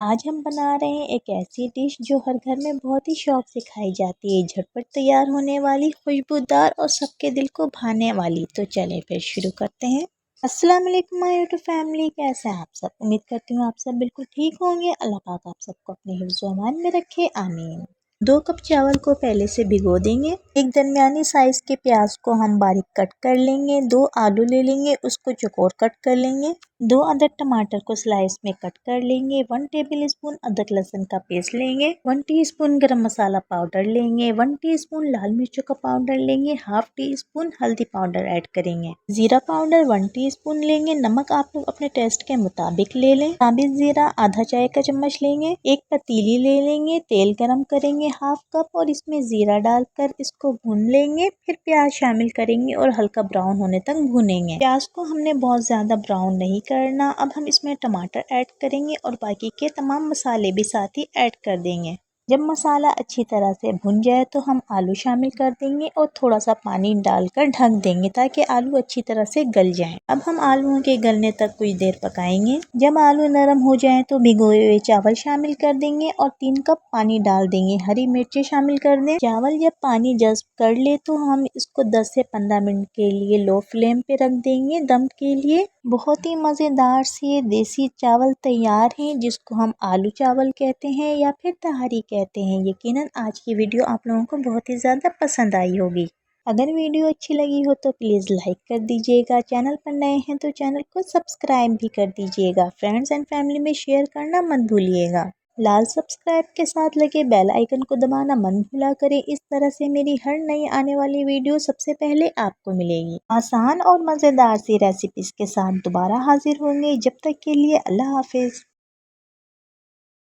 आज हम बना रहे हैं एक ऐसी डिश जो हर घर में बहुत ही शौक से खाई जाती है। झटपट तैयार होने वाली, खुशबूदार और सबके दिल को भाने वाली। तो चलें फिर शुरू करते हैं। अस्सलाम वालेकुम माय यूट्यूब फैमिली, कैसे हैं आप सब। उम्मीद करती हूँ आप सब बिल्कुल ठीक होंगे। अल्लाह पाक आप सबको अपने हिफ्ज़ व अमान में रखे, आमीन। 2 कप चावल को पहले से भिगो देंगे। एक दरमियानी साइज के प्याज को हम बारीक कट कर लेंगे। 2 आलू ले लेंगे, उसको चौकोर कट कर लेंगे। 2 अदर टमाटर को स्लाइस में कट कर लेंगे। 1 टेबल स्पून अदरक लहसुन का पेस्ट लेंगे। 1 टीस्पून गरम मसाला पाउडर लेंगे। 1 टीस्पून लाल मिर्चों का पाउडर लेंगे। हाफ टी स्पून हल्दी पाउडर ऐड करेंगे। जीरा पाउडर 1 टीस्पून लेंगे। नमक आप लोग अपने टेस्ट के मुताबिक ले लें। साबित जीरा आधा चाय का चम्मच लेंगे। एक पतीली ले लेंगे, तेल गरम करेंगे हाफ कप और इसमें जीरा डालकर इसको भून लेंगे। फिर प्याज शामिल करेंगे और हल्का ब्राउन होने तक भूनेंगे। प्याज को हमने बहुत ज्यादा ब्राउन नहीं करना। अब हम इसमें टमाटर ऐड करेंगे और बाकी के तमाम मसाले भी साथ ही ऐड कर देंगे। जब मसाला अच्छी तरह से भुन जाए तो हम आलू शामिल कर देंगे और थोड़ा सा पानी डालकर ढक देंगे ताकि आलू अच्छी तरह से गल जाएं। अब हम आलूओं के गलने तक कुछ देर पकाएंगे। जब आलू नरम हो जाएं तो भिगोए हुए चावल शामिल कर देंगे और 3 कप पानी डाल देंगे। हरी मिर्ची शामिल कर दें। चावल जब पानी जज्ब कर ले तो हम इसको 10 से 15 मिनट के लिए लो फ्लेम पे रख देंगे दम के लिए। बहुत ही मज़ेदार से देसी चावल तैयार हैं, जिसको हम आलू चावल कहते हैं या फिर तहारी कहते हैं। यकीनन आज की वीडियो आप लोगों को बहुत ही ज़्यादा पसंद आई होगी। अगर वीडियो अच्छी लगी हो तो प्लीज़ लाइक कर दीजिएगा। चैनल पर नए हैं तो चैनल को सब्सक्राइब भी कर दीजिएगा। फ्रेंड्स एंड फैमिली में शेयर करना मत भूलिएगा। लाल सब्सक्राइब के साथ लगे बेल आइकन को दबाना मत भूला करें। इस तरह से मेरी हर नई आने वाली वीडियो सबसे पहले आपको मिलेगी। आसान और मज़ेदार सी रेसिपीज के साथ दोबारा हाजिर होंगे। जब तक के लिए अल्लाह हाफिज़।